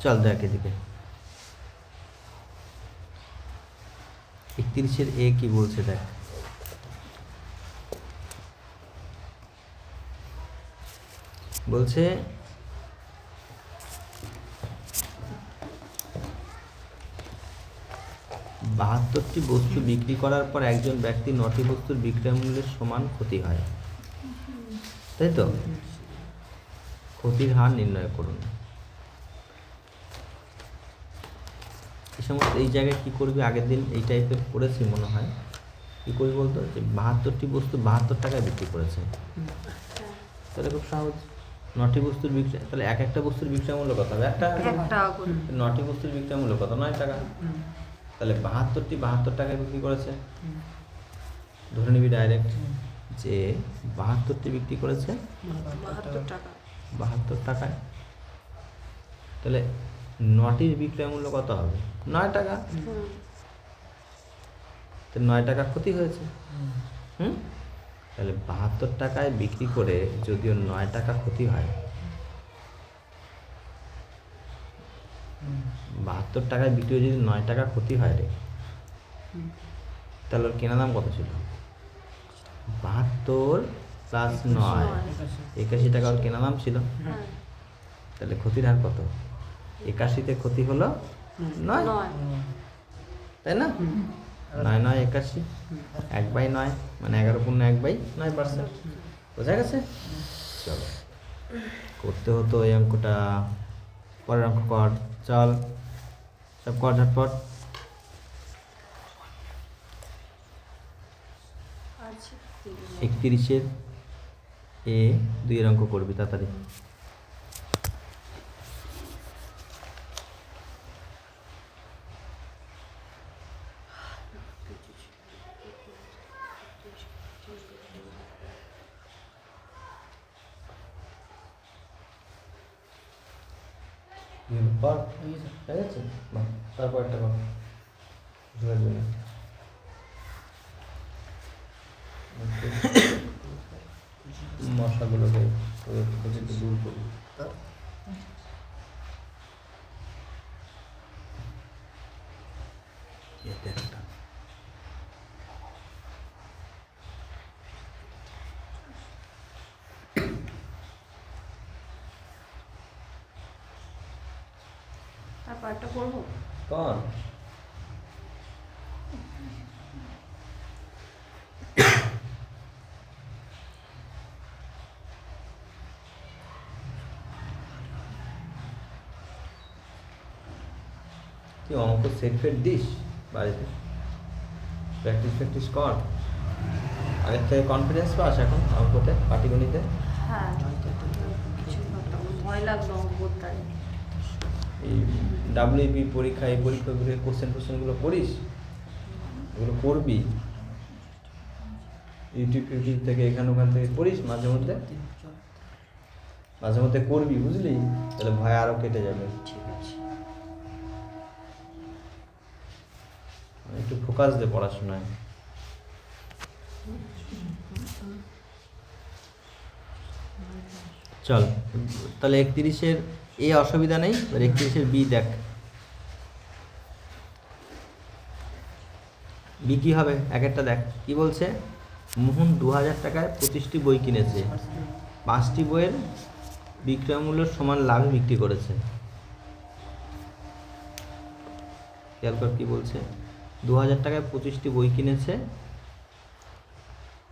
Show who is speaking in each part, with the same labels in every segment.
Speaker 1: চল দেখ এদিকে 31-এর এ কি বলছে দেখ। বলছে বাহাত্তরটি বস্তু বিক্রি করার পর একজন ব্যক্তি 9টি বস্তুর বিক্রয় মূল্যের সমান ক্ষতি হয়, তাই তো? ক্ষতির হার নির্ণয় করুন। এই সমস্ত এই জায়গায় কী করবি, আগের দিন এই টাইপের করেছি মনে হয়। কী করবি বলতো, যে 72টি বস্তু 72 টাকায় বিক্রি করেছে, তাহলে খুব সহজ। 9টি বস্তুর বিক্রয়, তাহলে এক একটা বস্তুর বিক্রয় মূল্য কত হবে? 1 টাকা। 9টি বস্তুর বিক্রয় মূল্য কত? 9 টাকা। তাহলে 72টি 72 টাকায় বিক্রি করেছে। ধরে নিবি ডাইরেক্ট যে 72টি বিক্রি করেছে 72 টাকায়। তাহলে 9টির বিক্রয় মূল্য কত হবে? 9 টাকা। তো 9 টাকা ক্ষতি হয়েছে। তাহলে 72 টাকায় বিক্রি করে যদিও 9 টাকা ক্ষতি হয়, 72 টাকায় বিক্রি যদি 9 টাকা ক্ষতি হয় রে, তাহলে ওর কেনা দাম কত ছিল? 72 প্লাস 9 81 টাকা ওর কেনা দাম ছিল। তাহলে ক্ষতির হার কত? 81-তে ক্ষতি হলো 9, তাই না? 9 9 81, 1/9 মানে 11/9%। বোঝা গেছে? চলো করতে হতো এই অঙ্কটা, পরের অঙ্ক কর। চল সব কর ঝটপট। 31-এর এ 2 অঙ্ক করবি তাড়াতাড়ি। তারপর একটা মশাগুলোকে দূর করবি।
Speaker 2: তারপরটা করবো
Speaker 1: কর। তুই অঙ্ক সেট ফেট দিস বাড়িতে, প্র্যাকটিস কর। আগের থেকে কনফিডেন্স পাস এখন অঙ্কতে, পাটিগণিতে?
Speaker 2: হ্যাঁ, ভয় লাগলো অঙ্ক করতে।
Speaker 1: এই WP পরীক্ষা, এই পরীক্ষাগুলো কোশ্চেনগুলো করিস, এগুলো করবি ইউটিউব থেকে, ওখান থেকে করিস মাঝে মধ্যে করবি, বুঝলি? তাহলে ভয় আরও কেটে যাবে।
Speaker 2: ঠিক আছে,
Speaker 1: একটু ফোকাস দে পড়াশোনায়। চল তাহলে 31-এর এ অসুবিধা নেই, 31-এর বি দেখ। বি কী হবে এক একটা দেখ। কি বলছে? মোহন 2000 টাকায় 25টি বই কিনেছে, 5টি বইয়ের বিক্রয় মূল্যের সমান লাভে বিক্রি করেছে। খেয়াল কর কি বলছে, 2000 টাকায় 25টি বই কিনেছে,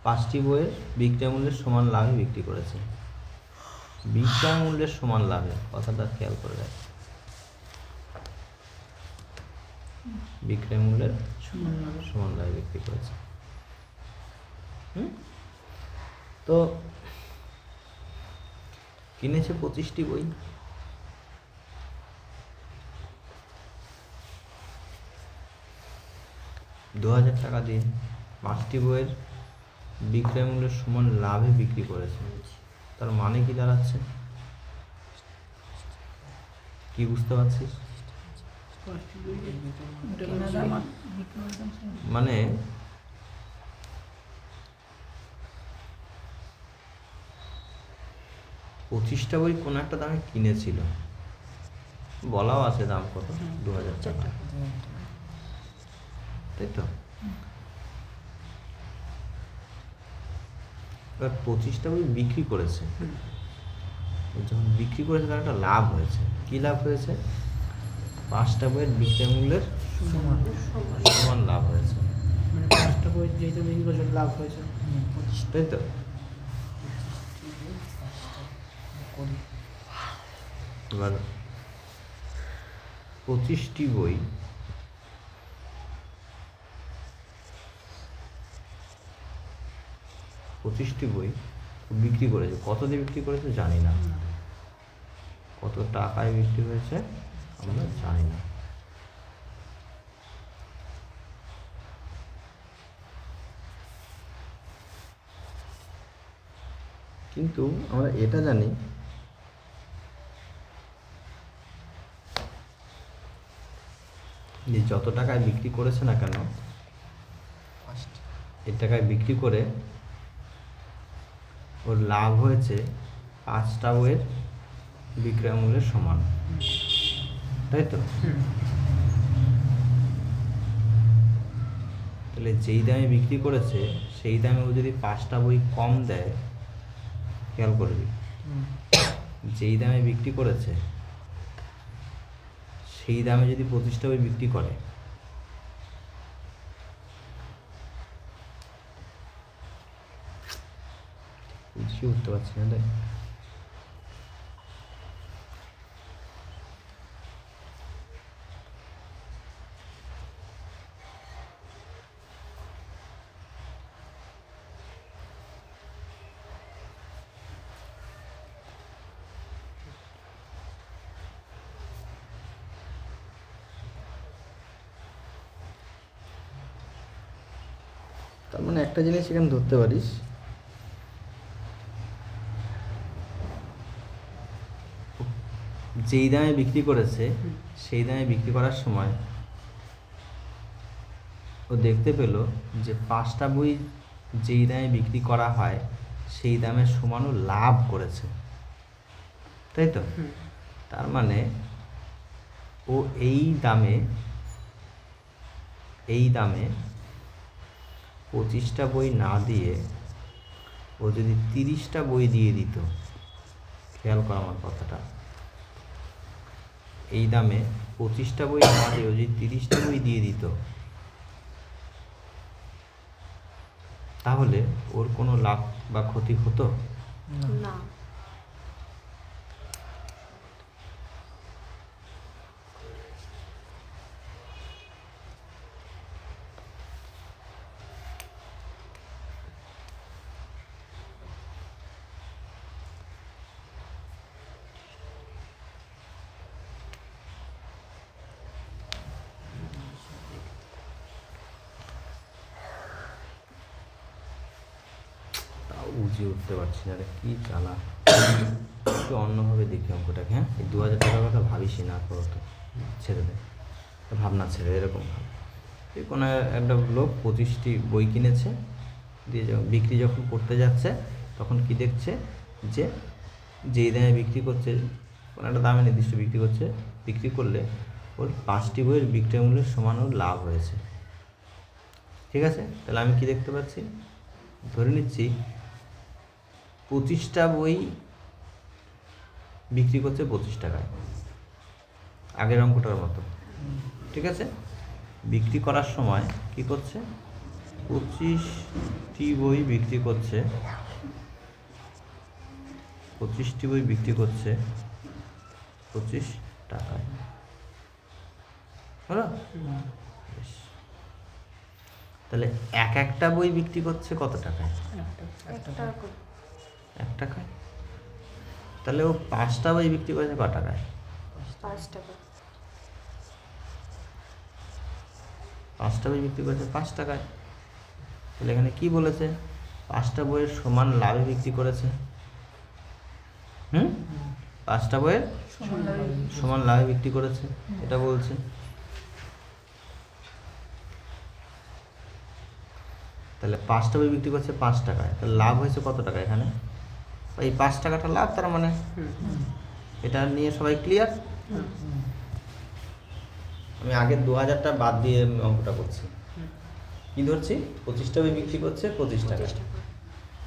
Speaker 1: 5টি বইয়ের বিক্রয় মূল্যের সমান লাভে বিক্রি করেছে। বিক্রয় মূল্যের সমান লাভে, কথাটা খেয়াল করে দেখ। বিক্রয় মূল্যের সমান লাভে বিক্রি করেছে। তো কিনেছে 25টি বই, $2000 টাকা দিয়ে 5টি বইয়ের বিক্রয় মূল্যের সমান লাভে বিক্রি করেছে। তার মানে কি দাঁড়াচ্ছে? কি বুঝতে পারছিস? মানে 25টা বই কোনো একটা দামে কিনেছিল, বলাও আছে দাম কত, 2000 টাকা, তাই তো। এবার 25টা বই বিক্রি করেছে, যখন বিক্রি করেছে তার একটা লাভ হয়েছে। কি লাভ হয়েছে? 5টা বইয়ের বিক্রয় মূল্যের সমান লাভ হয়েছে,
Speaker 3: মানে 5টা বই যেহেতু বিক্রি করছে লাভ হয়েছে।
Speaker 1: তাই তো। এবার 25টি বই বিক্রি করেছে, কত দিয়ে বিক্রি করেছে জানি না, কত টাকায় বিক্রি হয়েছে আমরা জানি না। কিন্তু আমরা এটা জানি যে যত টাকায় বিক্রি করেছে না কেন, এই টাকায় বিক্রি করে ওর লাভ হয়েছে 5টা বইয়ের বিক্রয় মূল্যের সমান, তাই তো। তাহলে যেই দামে বিক্রি করেছে সেই দামে ও যদি 5টা বই কম দেয়, খেয়াল করবি, যেই দামে বিক্রি করেছে সেই দামে যদি 25টা বই বিক্রি করে, বুঝিয়ে উঠতে পারছি না তাই। তার মানে একটা জিনিস এখানে ধরতে পারিস, যেই দামে বিক্রি করেছে সেই দামে বিক্রি করার সময় ও দেখতে পেল যে 5টা বই যেই দামে বিক্রি করা হয় সেই দামের সমানও লাভ করেছে, তাই তো। তার মানে ও এই দামে 25টা বই না দিয়ে ও যদি 30টা বই দিয়ে দিত, খেয়াল কর আমার কথাটা, এই দামে 25টা বই না দিয়ে ও যদি 30টা বই দিয়ে দিত, তাহলে ওর কোনো লাভ বা ক্ষতি হতো
Speaker 2: না।
Speaker 1: তাও বুঝিয়ে উঠতে পারছি না রে, কি জ্বালা। একটু অন্যভাবে দেখি অঙ্কটাকে। হ্যাঁ, এই 2000 টাকার কথা ভাবিসই না, আপাতত ছেড়ে দে, ভাবনা ছেড়ে এরকম ভাব। এই কোনো একটা লোক 25টি বই কিনেছে, দিয়ে বিক্রি যখন করতে যাচ্ছে তখন কি দেখছে যে যেই দামে বিক্রি করছে, কোনো একটা দামে নির্দিষ্ট বিক্রি করছে, বিক্রি করলে ওর 5টি বইয়ের বিক্রয় মূল্যের সমান ওর লাভ হয়েছে। ঠিক আছে, তাহলে আমি কি দেখতে পাচ্ছি, ধরে নিচ্ছি 25টা বই বিক্রি করছে 25 টাকায়, আগের অঙ্কটার মতো। ঠিক আছে, বিক্রি করার সময় কি করছে, 25টি বই বিক্রি করছে, 25টি বই বিক্রি করছে 25 টাকায়, হলো? বেশ। তাহলে একটা বই বিক্রি করছে কত টাকায়?
Speaker 2: 1 টাকা করে।
Speaker 1: 1 টাকায়। তাহলে ও 5টা বই বিক্রি করেছে ক টাকায়?
Speaker 2: 5 টাকা।
Speaker 1: 5টা বই বিক্রি করেছে 5 টাকায়। তাহলে এখানে কি বলেছে, 5টা বইয়ের সমান লাভে বিক্রি করেছে। 5টা বইয়ের সমান লাভে বিক্রি করেছে, এটা বলছে। তাহলে 5টা বই বিক্রি করছে 5 টাকায়, তাহলে লাভ হয়েছে কত টাকা এখানে? এই 5 টাকাটা লাভ, তার মানে এটা নিয়ে সবাই ক্লিয়ার? আমি আগের 2000টা বাদ দিয়ে আমি অঙ্কটা করছি। কি ধরছি? 25টা বই বিক্রি করছে 25 টাকা।
Speaker 2: 25 টাকা।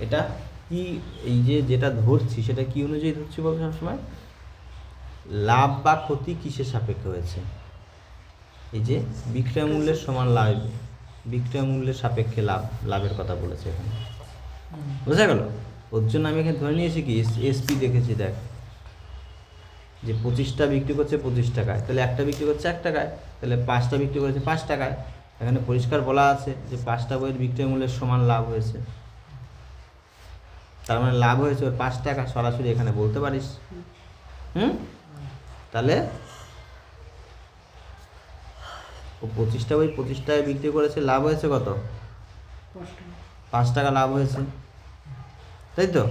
Speaker 1: এটা কি, এই যে যেটা ধরছি সেটা কি অনুযায়ী ধরছি বলবো সবসময়? লাভ বা ক্ষতি কিসের সাপেক্ষে হয়েছে? এই যে বিক্রয় মূল্যের সমান লাভ, বিক্রয় মূল্যের সাপেক্ষে লাভের কথা বলেছে এখানে। বোঝা গেল? ওর জন্য আমি এখানে ধরে নিয়েছি কি এসপি দেখেছি, দেখ যে 25টা বিক্রি করছে 25 টাকায়, তাহলে একটা বিক্রি করছে 1 টাকায়, তাহলে 5টা বিক্রি করেছে 5 টাকায়। এখানে পরিষ্কার বলা আছে যে 5টা বইয়ের বিক্রয় মূল্যের সমান লাভ হয়েছে, তার মানে লাভ হয়েছে ওর 5 টাকা, সরাসরি এখানে বলতে পারিস। তাহলে ও 25টা বই 25 টাকায় বিক্রি করেছে, লাভ হয়েছে কত? 5 টাকা লাভ হয়েছে, তাই তো?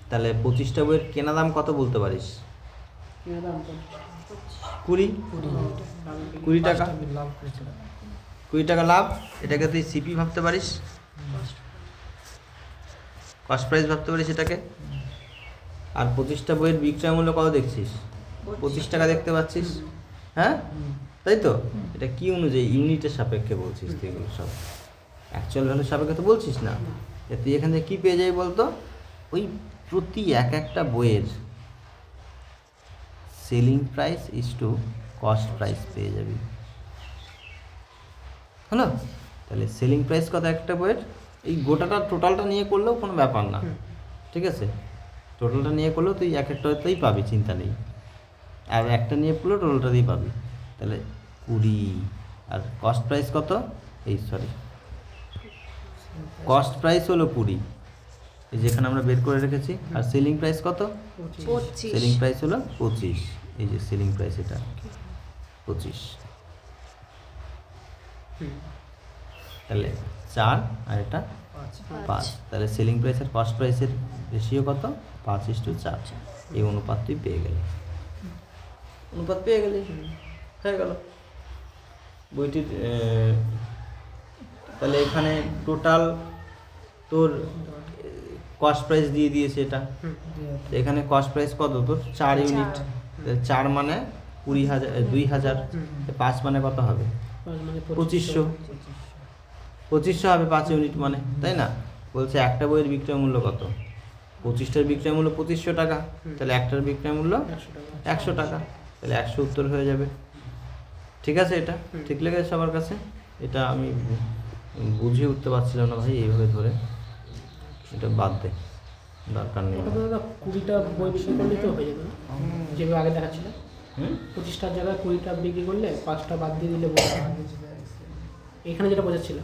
Speaker 1: তাহলে 25টা বইয়ের কেনা দাম কত বলতে পারিস? 20 টাকা। 20 টাকা লাভ, এটাকে তুই সিপি ভাবতে পারিস, কস্ট প্রাইস ভাবতে পারিস এটাকে। আর 25টা বইয়ের বিক্রয় মূল্য কত দেখছিস? 25 টাকা দেখতে পাচ্ছিস, হ্যাঁ তাই তো? এটা কি অনুযায়ী? ইউনিটের সাপেক্ষে বলছিস তুই, এগুলো সব অ্যাকচুয়াল ভ্যালুর সাপেক্ষে তো বলছিস না। তুই এখান থেকে কী পেয়ে যাবি বলতো? ওই প্রতি একটা বইয়ের selling price is to cost price পেয়ে যাবি, হলো? তাহলে সেলিং প্রাইস কত একটা বইয়ের? এই গোটাটা টোটালটা নিয়ে করলেও কোনো ব্যাপার না, ঠিক আছে? টোটালটা নিয়ে করলেও তুই একটাতেই পাবি, চিন্তা নেই। আর একটা নিয়ে করলেও টোটালটাতেই পাবি। তাহলে 20, আর কস্ট প্রাইস কত? কস্ট প্রাইস হলো 20, এই যেখানে আমরা বের করে রেখেছি। আর সেলিং প্রাইস কত?
Speaker 2: 25।
Speaker 1: সেলিং প্রাইস হলো 25, এই যে সেলিং প্রাইস এটা 25। তাহলে 4 আর এটা 5, তাহলে সেলিং প্রাইস আর কস্ট প্রাইসের রেশিও কত? 5:4। এই অনুপাত তুই পেয়ে গেলি, অনুপাত পেয়ে গেলি, হয়ে গেল বইটির। তাহলে এখানে টোটাল তোর কস্ট প্রাইস দিয়ে দিয়েছে এটা, এখানে কস্ট প্রাইস কত তোর? 4 ইউনিট। 4 মানে 20,000, 2,000, 5 মানে কত হবে? 2500। 2500 হবে 5 ইউনিট মানে, তাই না? বলছে একটা বইয়ের বিক্রয় মূল্য কত? 25টার বিক্রয় মূল্য 2500 টাকা, তাহলে একটার বিক্রয় মূল্য 100 টাকা, তাহলে 100 উত্তর হয়ে যাবে। ঠিক আছে? এটা ঠিক লেগেছে সবার কাছে? এটা আমি বুঝিয়ে উঠতে পারছিলাম না ভাই, এইভাবে ধরে এটা বাদ দে, দরকার নেই।
Speaker 3: 20টা বই বিক্রি করলে তো হয়ে যাবে, যেভাবে আগে দেখাচ্ছিল। 25টার জায়গায় 20টা বিক্রি করলে 5টা বাদ দিয়ে দিলে এখানে যেটা বোঝাচ্ছিল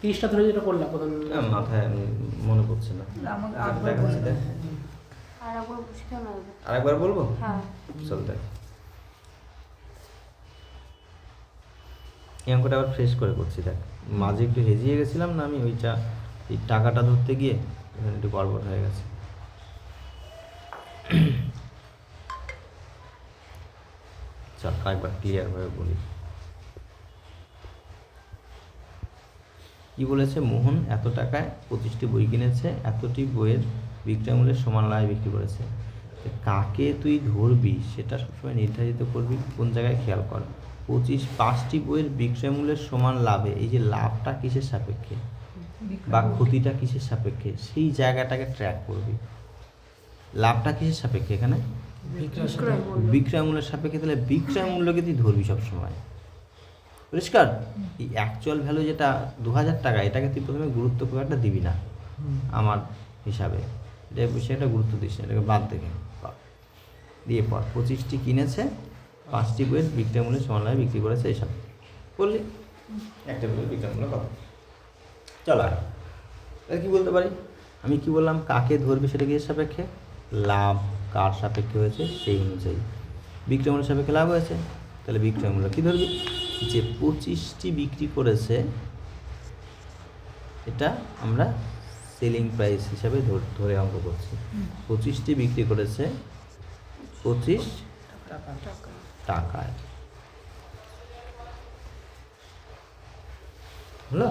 Speaker 3: 30টা ধরে যেটা করলাম প্রথম,
Speaker 1: মাথায় মনে পড়ছে না। আরেকবার বলবো?
Speaker 2: হ্যাঁ।
Speaker 1: চল দেখ, এই অঙ্কটা আবার ফ্রেশ করে করছি। দেখ, মাঝে একটু হেজিয়ে গেছিলাম না আমি, ওইটা এই টাকাটা ধরতে গিয়ে এখানে একটু গড়বড় হয়ে গেছে। চল আরেকবার ক্লিয়ারভাবে বলি। কি বলেছে? মোহন এত টাকায় 25টি বই কিনেছে, এতটি বইয়ের বিক্রয় মূল্যের সমান লাভে বিক্রি করেছে। কাকে তুই ধরবি সেটা সবসময় নির্ধারিত করবি কোন জায়গায়, খেয়াল কর। 5টি বইয়ের বিক্রয় মূল্যের সমান লাভে, এই যে লাভটা কিসের সাপেক্ষে বা ক্ষতিটা কিসের সাপেক্ষে, সেই জায়গাটাকে ট্র্যাক করবি। লাভটা কিসের সাপেক্ষে? এখানে বিক্রয় মূল্যের সাপেক্ষে, তাহলে বিক্রয় মূল্যকে তুই ধরবি সবসময়। পরিষ্কার? এই অ্যাকচুয়াল ভ্যালু যেটা 2000 টাকা, এটাকে তুই প্রথমে গুরুত্ব খুব একটা দিবি না আমার হিসাবে, এটা বিষয়টা গুরুত্ব দিস না, এটাকে বাদ দেখে দিয়ে পর 25টি কিনেছে, 5টি বইয়ের বিক্রয় মূল্যের সমান লাভে বিক্রি করেছে, এইসব বললি। একটা বইয়ের বিক্রয় মূল্য কত? চল আর কী বলতে পারি? আমি কি বললাম? কাকে ধরবি সেটা কিসের সাপেক্ষে? লাভ কার সাপেক্ষে হয়েছে সেই অনুযায়ী। বিক্রয় মূল্যের সাপেক্ষে লাভ হয়েছে, তাহলে বিক্রয় মূল্য কী ধরবি? যে 25টি বিক্রি করেছে, এটা আমরা সেলিং প্রাইস হিসাবে ধরে অঙ্ক করছি। 25টি বিক্রি করেছে 25 টাকায়, হলো?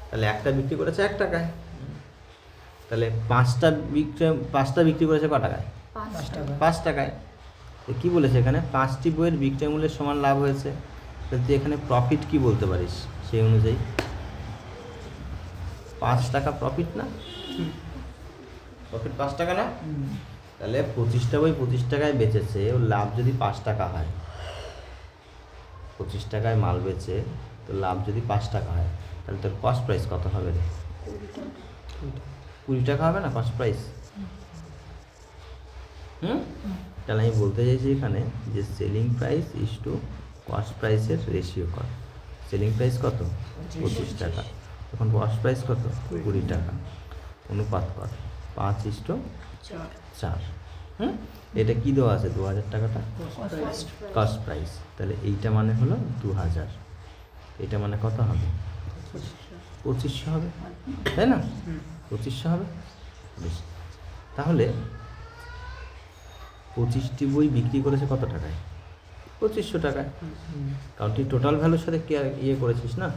Speaker 1: তাহলে একটা বিক্রি করেছে 1 টাকায়। তাহলে পাঁচটা বিক্রি করেছে ক টাকায়? 5 টাকায়। তো কী বলেছে এখানে? 5টি বইয়ের বিক্রয় মূল্যের সমান লাভ হয়েছে। তাহলে তুই এখানে প্রফিট কি বলতে পারিস সেই অনুযায়ী? 5 টাকা প্রফিট না? প্রফিট 5 টাকা না? তাহলে 25টা বই 25 টাকায় বেচেছে, ওর লাভ যদি 5 টাকা হয়, 25 টাকায় মাল বেচে তো লাভ যদি 5 টাকা হয়, তাহলে তোর কস্ট প্রাইস কত হবে রে? 20 টাকা হবে না কস্ট প্রাইস? তাহলে আমি বলতে চাইছি এখানে যে selling price is to cost প্রাইসের রেশিও কর। সেলিং প্রাইস কত? 25 টাকা। তখন কস্ট প্রাইস কত? 20 টাকা। অনুপাত কর 5:4। এটা কি দেওয়া আছে? 2000 টাকাটা কস্ট প্রাইস। তাহলে এইটা মানে হলো 2000, এটা মানে কত হবে? 2500 হবে, তাই না? 2500 হবে। বেশ, তাহলে 25টি বই বিক্রি করেছে কত টাকায়? 2500 টাকায়। কারণ তুই টোটাল ভ্যালুর সাথে ইয়ে করেছিস না,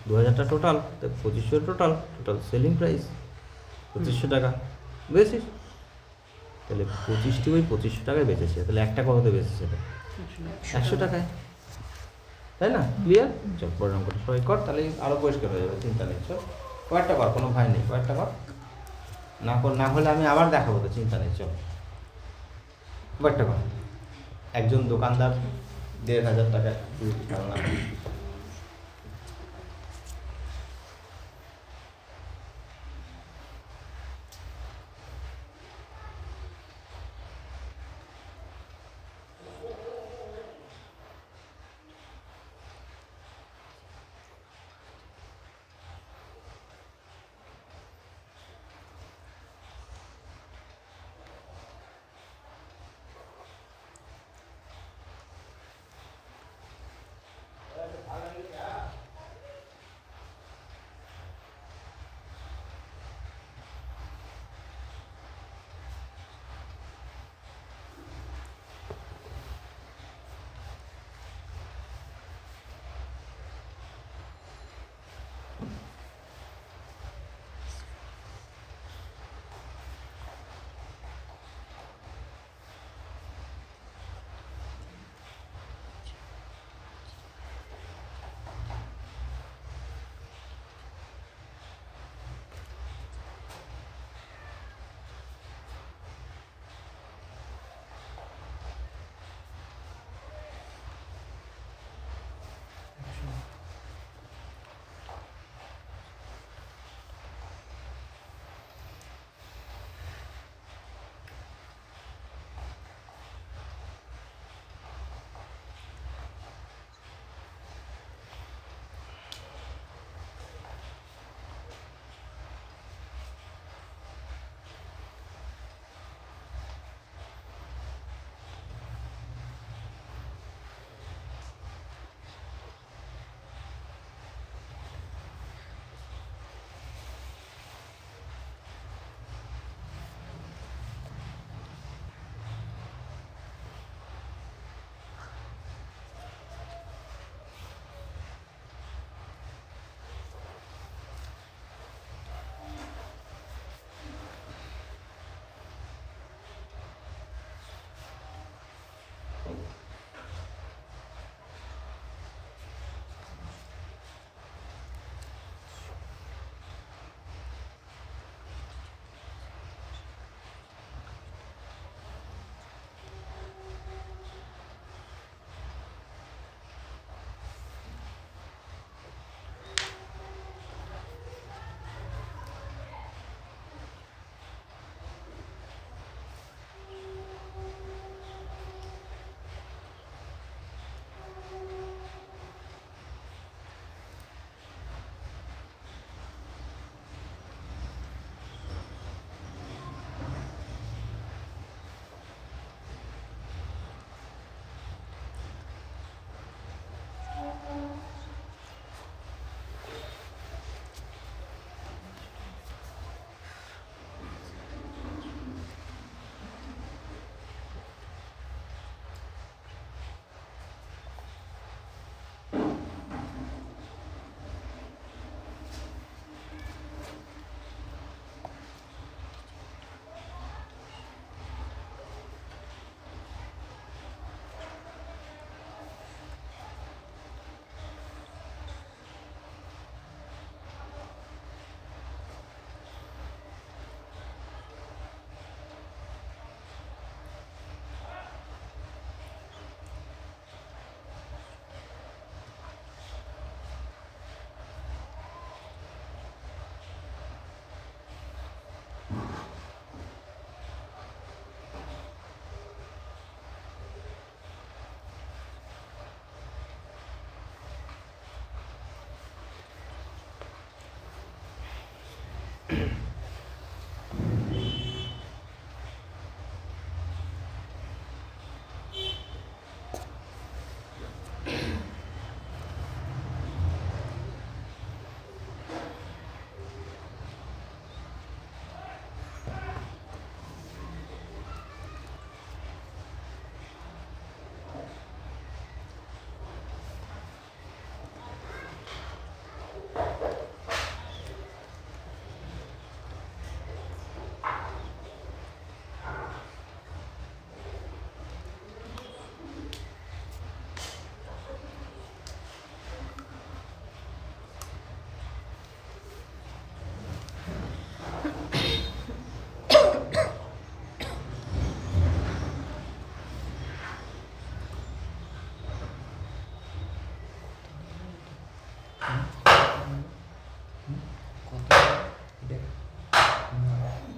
Speaker 1: 2000টা টোটাল, তো 2500 টোটাল সেলিং প্রাইস 2500 টাকা, বুঝেছিস? তাহলে 25টি বই 2500 টাকায় বেচেছে, তাহলে একটা কততে বেচেছে? 100 টাকায়, তাই না? ক্লিয়ার? চল প্রোগ্রাম করে সবাই কর, তাহলে আরও পরিষ্কার হয়ে যাবে, চিন্তা নেই। চল কয়েকটা কর, কোনো ভয় নেই, কয়েকটা কর। না হলে আমি আবার দেখাবো, তো চিন্তা নেই। চল কয়েকটা কর। একজন দোকানদার 1500 টাকায়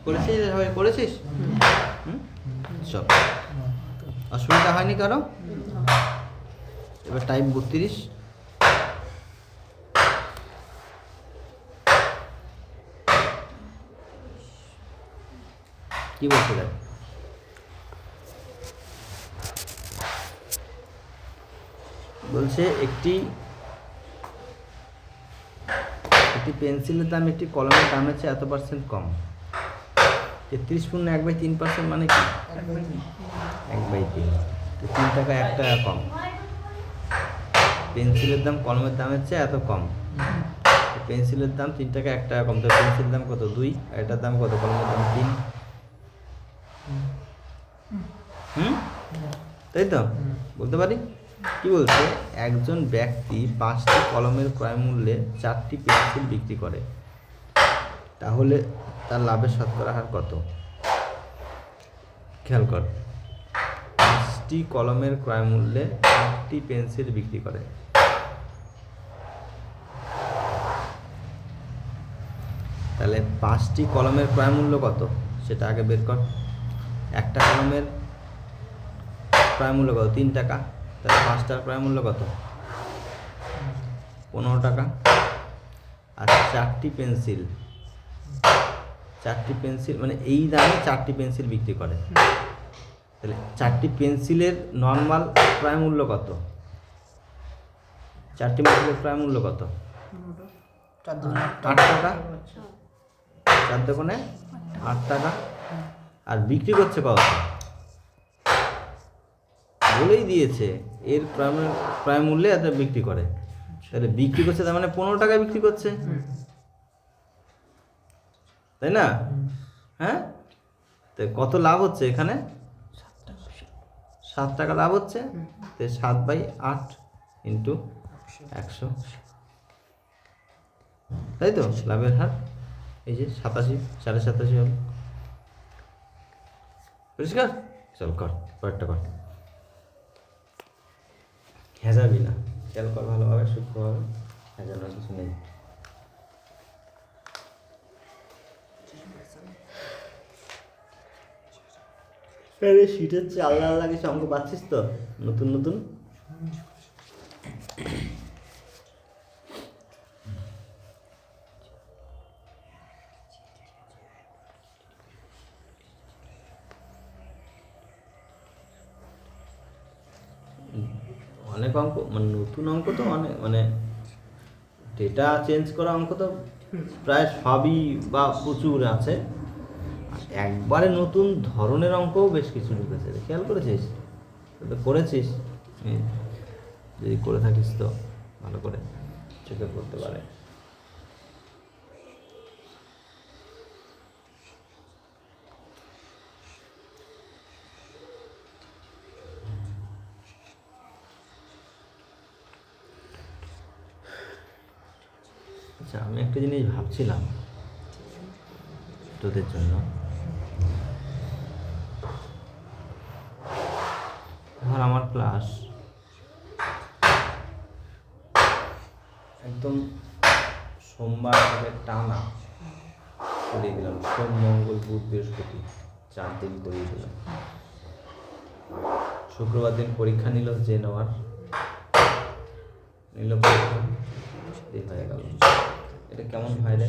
Speaker 1: করেছিস সবাই করেছিস? চল, অসুবিধা হয়নি কারো? এবার টাইপ 32। কি বলছে দেখ, বলছে একটি পেন্সিলের দাম একটি কলমের দামের চেয়ে এত % কম। 33 পূর্ণ 1/3% মানে কি? 1/3, তো 3 টাকা 1 টাকা কম। পেন্সিলের দাম কলমের দামের চেয়ে এত কম, পেন্সিলের দাম 3 টাকা 1 টাকা কম, তো পেন্সিলের দাম কত? 2, আর এটার দাম কত? কলমের দাম 3। তাই তো বলতে পারি? কি বলছে, একজন ব্যক্তি 5টি কলমের ক্রয় মূল্যে 4টি পেন্সিল বিক্রি করে, তাহলে তার লাভের শতকরা হার কত? খেয়াল কর, 5টি কলমের ক্রয় মূল্যে 4টি পেন্সিল বিক্রি করে, তাহলে 5টি কলমের ক্রয় মূল্য কত সেটা আগে বের কর। একটা কলমের ক্রয় মূল্য কত? 3 টাকা, তাহলে 5টার ক্রয় মূল্য কত? 15 টাকা। আর 4টি পেন্সিল মানে এই দামে 4টি পেন্সিল বিক্রি করে, তাহলে 4টি পেন্সিলের নর্মাল ক্রয় মূল্য কত? 4টি পেন্সিলের ক্রয় মূল্য কত? 8 টাকা। 4 দোকানে 8 টাকা, আর বিক্রি করছে কত? বলেই দিয়েছে এর প্রায় মূল্যে এত বিক্রি করে, তাহলে বিক্রি করছে তার মানে 15 টাকায় বিক্রি করছে, তাই না? হ্যাঁ, তো কত লাভ হচ্ছে এখানে? 7 টাকা লাভ হচ্ছে। তো 7/8 ইন্টু 100, তাই তো লাভের হার এই যে 87, 87.5 হল। পরিষ্কার? চল কর, পরেরটা কর। হেজাবি না, খেয়াল কর ভালোভাবে, সূক্ষ্মভাবে, হেজানোর কিছু নেই। শীতের চেয়ে আলাদা আলাদা কিছু অঙ্ক পাচ্ছিস তো নতুন নতুন? অনেক অঙ্ক মানে নতুন অঙ্ক তো অনেক, মানে ডেটা চেঞ্জ করা অঙ্ক তো প্রায় সবই বা প্রচুর আছে, একবারে নতুন ধরনের অঙ্কও বেশ কিছু ঢুকেছে, খেয়াল করেছিস? তো করেছিস, যদি করে থাকিস তো ভালো করে চোখে পড়তে পারে। আচ্ছা, আমি একটা জিনিস ভাবছিলাম তোদের জন্য, ধর আমার ক্লাস একদম সোমবার থেকে টানা করিয়ে দিলাম, সোম মঙ্গল বুধ বৃহস্পতি 4 দিন করিয়ে দিলাম, শুক্রবার দিন পরীক্ষা নিল, যে নেওয়ার নিল পরীক্ষা দিয়ে হয়ে গেল। এটা কেমন হয় রে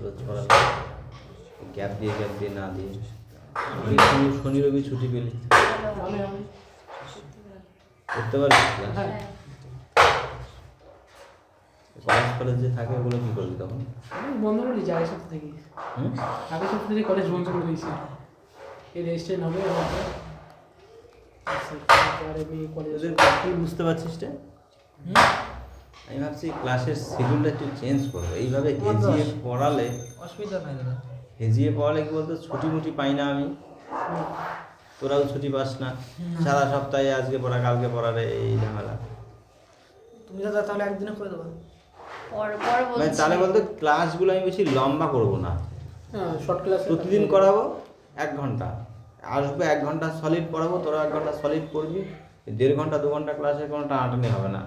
Speaker 1: রোজ পড়াতে, গ্যাপ দিয়ে না দিয়ে? শনি রবি ছুটি পেলি করতে পারবি ক্লাস? কলেজ কলেজে থাকে ওগুলো কি করবি তখন?
Speaker 3: বন্ধ করে দিয়েছি আগের সপ্তাহ থেকে। আগের সপ্তাহ থেকে কলেজ বন্ধ করে দিয়েছি, এই রেজিস্ট্রেশন হবে।
Speaker 1: তুই বুঝতে পারছিস রে? আমি ভাবছি ক্লাসের শিডিউলটা একটু চেঞ্জ করবো, এইভাবে হেজিয়ে পড়ালে
Speaker 4: অসুবিধা নাই দাদা।
Speaker 1: হেজিয়ে পড়ালে কি বলতো, ছুটি মুটি পাই না আমি, তোরাও ছুটি পাস না, সারা সপ্তাহে আজকে পড়া কালকে পড়ারে এই ঝামেলা।
Speaker 4: তুমি দাদা তাহলে একদিনে করে দেবো।
Speaker 1: মানে তাহলে বলতো ক্লাসগুলো আমি বেশি লম্বা করবো না,
Speaker 3: শর্ট ক্লাস
Speaker 1: প্রতিদিন করাবো 1 ঘন্টা, আসবে 1 ঘন্টা সলিড পড়াবো, তোরা 1 ঘন্টা সলিড পড়বি, 1.5 ঘন্টা 2 ঘন্টা ক্লাসে কোনো টানাটানি হবে না,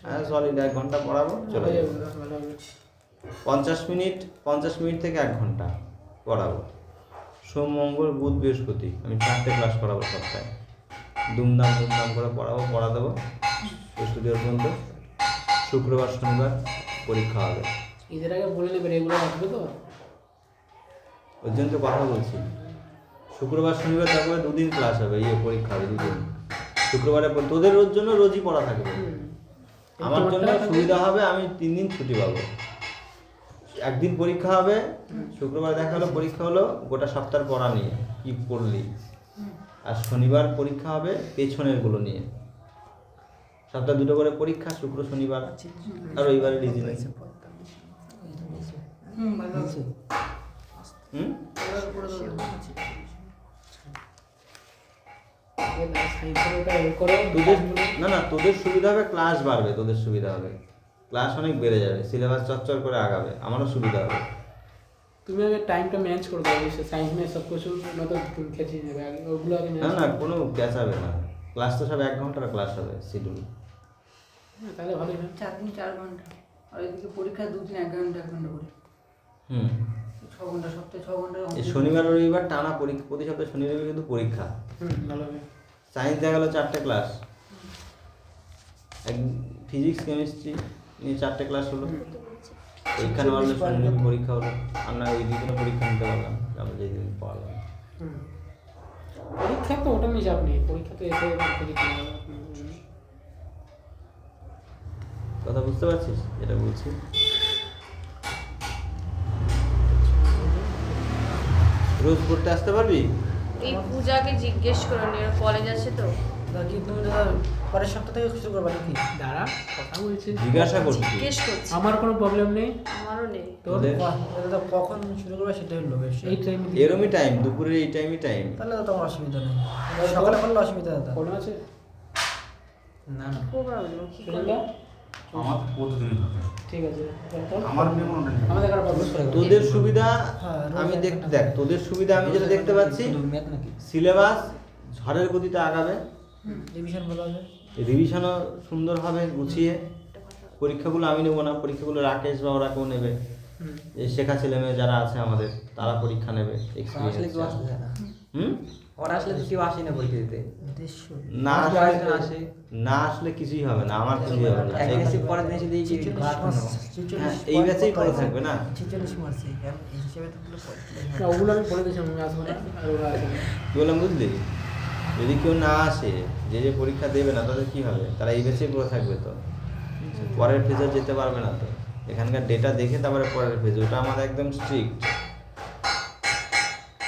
Speaker 1: হ্যাঁ সলিড 1 ঘন্টা পড়াবো, চলে যাবে। 50 মিনিট থেকে 1 ঘন্টা পড়াবো, সোম মঙ্গল বুধ বৃহস্পতি আমি 4টে ক্লাস করাবো সপ্তাহে, দুমদাম করে পড়া দেবো বৃহস্পতিবার পর্যন্ত। শুক্রবার শনিবার পরীক্ষা হবে।
Speaker 3: ঈদের আগে বলে নেবে রেগুলার আসবে তো?
Speaker 1: ওই জন্য তো কথা বলছি, শুক্রবার শনিবার তারপরে 2 দিন ক্লাস হবে, পরীক্ষা হবে 2 দিন। শুক্রবারে তোদের ওর জন্য রোজই পড়া থাকবে, আমার জন্য সুবিধা হবে, আমি 3 দিন ছুটি পাবো। একদিন পরীক্ষা হবে, শুক্রবার দেখা হলো পরীক্ষা হলো গোটা সপ্তাহের পড়া নিয়ে কি পড়লি, আর শনিবার পরীক্ষা হবে পেছনেরগুলো নিয়ে। সপ্তাহে 2টো করে পরীক্ষা, শুক্র শনিবার, আর রবিবারে রিজনিং। তোদের সুবিধা হবে, ক্লাস বাড়বে, তোদের সুবিধা হবে, ক্লাস অনেক বেড়ে যাবে, সিলেবাস চচ্চর করে আগাবে, আমারও সুবিধা হবে।
Speaker 3: তুমি আগে টাইমটা ম্যানেজ করে দাও, সায়েন্স নিয়ে সব কিছু মতো খেঁচে নেবে আগে, ওগুলো আগে
Speaker 1: না কোনো পেঁচাবে না, ক্লাস তো সব 1 ঘন্টার ক্লাস হবে শিডিউল।
Speaker 3: তাহলে ভালোই হয়।
Speaker 5: 4 দিন 4 ঘন্টা, আর এদিকে পরীক্ষা 2 দিন 1 ঘন্টা করে। 6 ঘন্টা, সপ্তাহে 6 ঘন্টা।
Speaker 1: এই শনিবার রবিবার টানা পরীক্ষা, প্রতি সপ্তাহে শনি রবিবার কিন্তু পরীক্ষা।
Speaker 3: ভালো হবে।
Speaker 1: সায়েন্স দেখা গেলো 4টে ক্লাস, ফিজিক্স কেমিস্ট্রি নিয়ে 4টে ক্লাস হলো, পরীক্ষা নেওয়া হলো, শনি রবি পরীক্ষা হলো, আমরা ওই 2 দিনে পরীক্ষা নিতে পারলাম, আমরা যেই দিন পড়ালাম।
Speaker 3: পরীক্ষা তো ওটা নিয়ে চাপ নেই, পরীক্ষা তো এসে পরীক্ষা নেওয়া।
Speaker 1: কথা বুঝতে পারছিস যেটা বলছি? রোজ পড়তে আসতে পারবি?
Speaker 2: এই পূজাকে জিজ্ঞেস করে নি, কলেজ আছে তো।
Speaker 4: কি তুমি দাদা পরের সপ্তাহ থেকে শুরু করবে নাকি?
Speaker 3: দাঁড়া, কথা বলছি,
Speaker 1: জিজ্ঞাসা করছি।
Speaker 2: জিজ্ঞেস করছি।
Speaker 3: আমার কোনো প্রবলেম নেই,
Speaker 2: আমারও নেই।
Speaker 1: তোদের
Speaker 4: দাদা কখন শুরু করবে সেটাই হলো বেশ।
Speaker 3: এই টাইমে
Speaker 1: এরমই টাইম, দুপুরের এই টাইমই টাইম।
Speaker 4: তাহলে তো তোমার অসুবিধা নেই, সকালে করলে অসুবিধা দাদা।
Speaker 3: কোনো আছে?
Speaker 4: না না
Speaker 2: খুব প্রবলেম কি
Speaker 3: সুনীল
Speaker 2: করবে?
Speaker 3: দা?
Speaker 6: আমার প্রতিদিনই থাকে,
Speaker 3: ঠিক আছে,
Speaker 6: আমার নিয়ে কোনো টেনশন নেই।
Speaker 3: আমাদের কারো প্রবলেম
Speaker 1: তোদের সুবিধা
Speaker 4: হ্যাঁ, রোজ
Speaker 1: আমি
Speaker 4: এক
Speaker 1: দেখতে
Speaker 4: ঘন্টা।
Speaker 1: দেখ, তোদের সুবিধা আমি যেটা দেখতে পাচ্ছি,
Speaker 4: ম্যাথ নাকি
Speaker 1: সিলেবাস ঝড়ের গতিতে আগাবে,
Speaker 4: রিভিশন ভালো হবে।
Speaker 1: রিভিশনও সুন্দর হবে গুছিয়ে। পরীক্ষাগুলো আমি নেবো না, পরীক্ষাগুলো রাকেশ বা ওরা কেউ নেবে, এই শেখা ছেলেমেয়ে যারা আছে আমাদের তারা পরীক্ষা নেবে।
Speaker 7: ওরা আসলে তো কেউ আসে না পরীক্ষা দিতে।
Speaker 1: না আসলে না আসলে কিছুই হবে না, আমার কিছুই হবে না।
Speaker 7: পরের দিন এসে দেখি
Speaker 1: হ্যাঁ, এই ব্যাচেই পড়ে থাকবে না।
Speaker 4: 46 মার্কস এই হিসেবে তো পুরো
Speaker 3: না, ওগুলো আমি বলে দিয়েছি আমি আসবো না, আর ওরা আসবে না।
Speaker 1: কি বললাম বুঝলি? যদি কেউ না আসে, যে যে পরীক্ষা দেবে না তাদের কি হবে? তারা এই ব্যাচেই পড়ে থাকবে, তো পরের ফেজে যেতে পারবে না। তো এখানকার ডেটা দেখে তারপরে পরের ফেজ, ওটা আমাদের একদম স্ট্রিক্ট।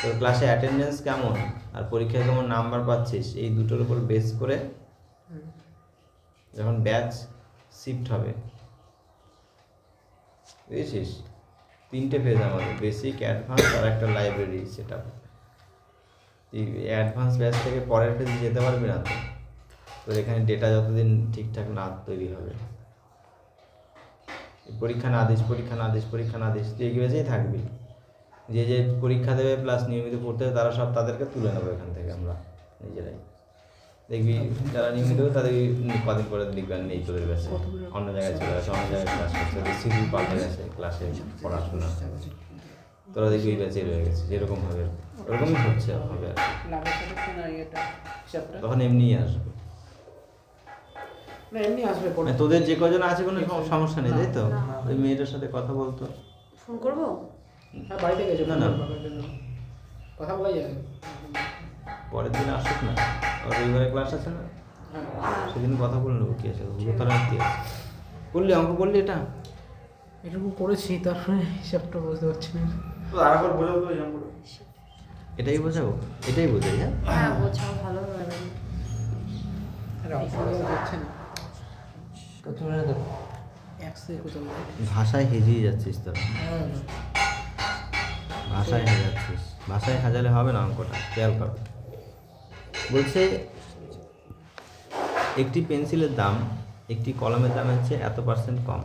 Speaker 1: তোর ক্লাসে অ্যাটেন্ডেন্স কেমন আর পরীক্ষায় কেমন নাম্বার পাচ্ছিস, এই দুটোর উপর বেস করে যখন ব্যাচ শিফট হবে, বুঝেছিস? 3টে ফেজ আমাদের, বেসিক, অ্যাডভান্স আর একটা লাইব্রেরি সেটা। তুই অ্যাডভান্স ব্যাচ থেকে পরের ফেজে যেতে পারবি না। তো তোর এখানে ডেটা যতদিন ঠিকঠাক না তৈরি হবে, পরীক্ষা না দিস তুই এই ব্যাচেই থাকবি। যে যে পরীক্ষা দেবে প্লাস নিয়মিত পড়তে হবে তারা সব তাদেরকে তুলে নেবো এখান থেকে আমরা নিজেরাই। দেখবি যারা নিয়মিত হবে তাদের কদিন পরে লিখবেন নেই তোদের কাছে, অন্য জায়গায় চলে গেছে, অন্য জায়গায় ক্লাস করছে, শিডিউল পাল্টে গেছে ক্লাসে পড়াশোনা, তোরা দেখবি এই ব্যাচে রয়ে গেছে। যেরকম হবে ওরকমই হচ্ছে হবে,
Speaker 3: লাভের সাথে না এটা হিসাবটা
Speaker 1: তখন এমনিই আসবে।
Speaker 3: না, এমনি আসবে পড়ে।
Speaker 1: মানে তোদের যে কজন আছে কোনো সমস্যা নেই, তাই তো? ওই মেয়েটার সাথে কথা বলতো।
Speaker 2: ফোন করবো?
Speaker 3: হ্যাঁ, বাড়িতে গেছে
Speaker 1: না, না।
Speaker 3: কথা বলা যাবে।
Speaker 1: পরের দিন আসুক না, আর রবিবারে ক্লাস আছে না, সেদিন কথা বলে নেবো। কি আছে তারা কি আছে? করলি অঙ্ক করলি এটা?
Speaker 3: এটুকু করেছি, তারপরে হিসাবটা বুঝতে পারছি না।
Speaker 6: তো আরেকবার বোঝাবো তো এরকম করে।
Speaker 1: এটাই বোঝাবো, এটাই বোঝাই। হ্যাঁ,
Speaker 2: হ্যাঁ, বোঝাও ভালো হবে।
Speaker 3: যাচ্ছে না,
Speaker 7: কত মনে দেখো
Speaker 3: একশো কোথাও
Speaker 1: ভাষায় হেজিয়ে যাচ্ছিস তোরা, ভাষায় হাজাচ্ছিস। ভাষায় হাজালে হবে না অঙ্কটা, খেয়াল কর। বলছে একটি পেন্সিলের দাম একটি কলমের দামের চেয়ে এত% কম।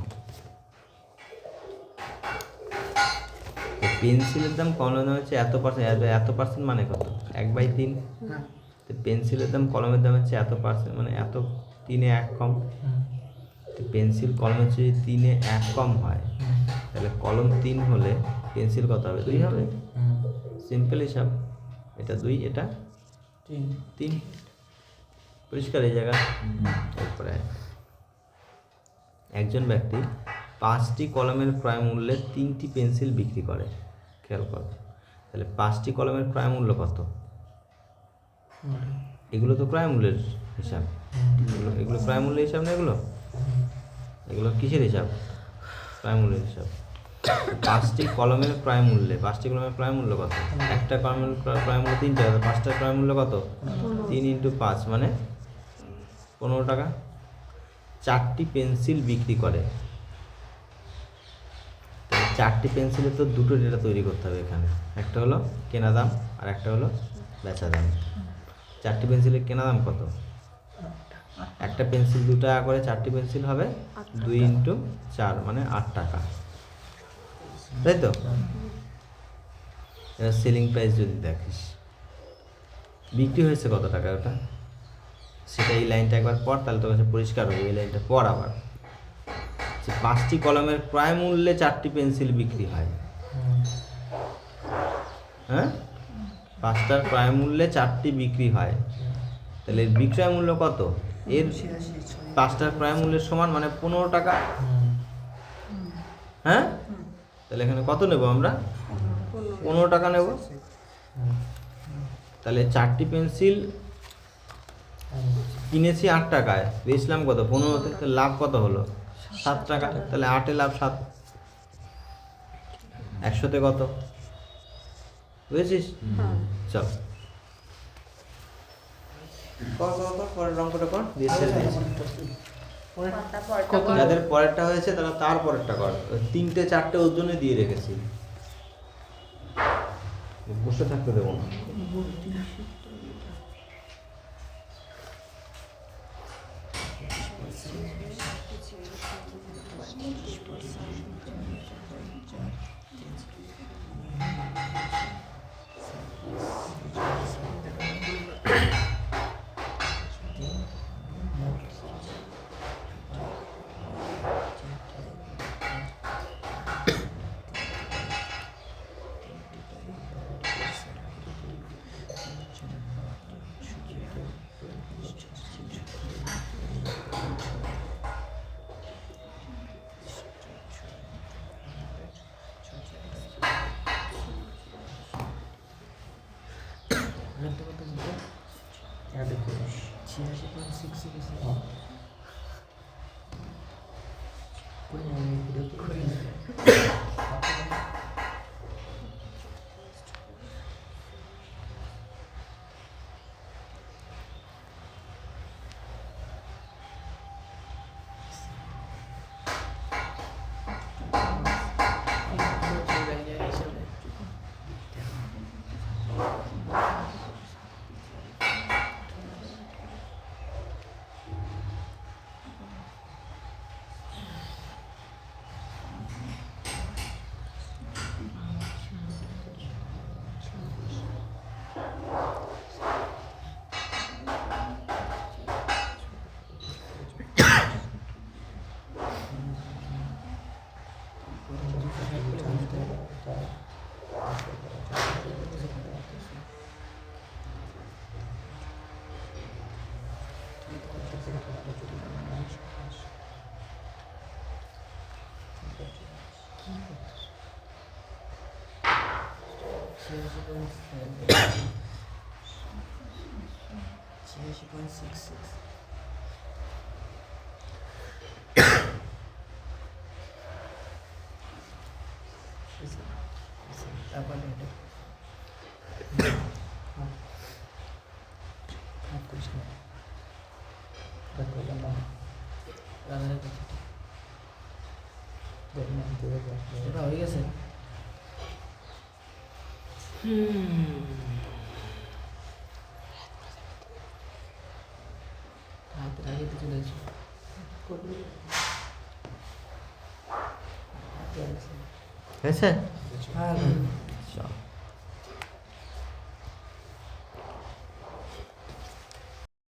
Speaker 1: পেন্সিলের দাম কলমের দামের চেয়ে এত% মানে কত? 1/3। তো পেন্সিলের দাম কলমের দামের চেয়ে এত% মানে এত 3-1 কম। পেন্সিল কলমের চেয়ে 3-1 কম হয়, তাহলে কলম 3 হলে পেন্সিল কত হবে? 2 হবে। সিম্পল হিসাব, এটা 2, এটা 3। পরিষ্কার এই জায়গা। এরপরে একজন ব্যক্তি 5টি কলমের ক্রয় মূল্যে 3টি পেন্সিল বিক্রি করে। খেয়াল কর, তাহলে 5টি কলমের ক্রয় মূল্য কত? এগুলো তো ক্রয় মূল্যের হিসাব, এগুলো ক্রয় মূল্যের হিসাব না, এগুলো কিসের হিসাব? ক্রয় মূল্যের হিসাব। 5টি কলমের ক্রয় মূল্য কত? একটা কলমের ক্রয় মূল্য 3 টাকা, 5টার ক্রয় মূল্য কত? 3 × 5 মানে 15 টাকা। 4টি পেন্সিল বিক্রি করে, 4টি পেন্সিলের তো দুটো ডেটা তৈরি করতে হবে এখানে, একটা হলো কেনা দাম আর একটা হলো বেচা দাম। 4টি পেন্সিলের কেনা দাম কত? একটা পেন্সিল 2 টাকা করে, 4টি পেন্সিল হবে 2 × 4 মানে 8 টাকা, তাই তো? এবার সেলিং প্রাইস যদি দেখিস, বিক্রি হয়েছে কত টাকা ওটা, সেটা এই লাইনটা একবার পড়, তাহলে তোর কাছে পরিষ্কার হবে। এই লাইনটা পড় আবার, যে 5টি কলমের ক্রয় মূল্যে 4টি পেন্সিল বিক্রি হয়। হ্যাঁ, 5টার ক্রয় মূল্যে 4টি বিক্রি হয়, তাহলে এর বিক্রয় মূল্য কত? এর 5টার ক্রয় মূল্যের সমান মানে 15 টাকা। হ্যাঁ, তাহলে এখানে কত নেব আমরা? 15 টাকা নেব। তাহলে 4টি পেন্সিল কিনেছি 8 টাকায়, বেচলাম কত? 15তে। তাহলে লাভ কত হলো? 7 টাকা। তাহলে 8-এ লাভ 7, 100-তে কত? বুঝেছিস? চল কর, পরের অঙ্কটা কর, দিয়ে ছেড়ে দিয়েছি। যাদের পরেরটা হয়েছে তারা তার পরেরটা কর। 3টে 4টে ওর জন্য দিয়ে রেখেছি, বসে থাকতে দেবো না।
Speaker 4: এটা হয়ে গেছে। হাতের আগে তো চলে এসো।
Speaker 1: হয়েছে?
Speaker 4: হ্যাঁ
Speaker 1: চল।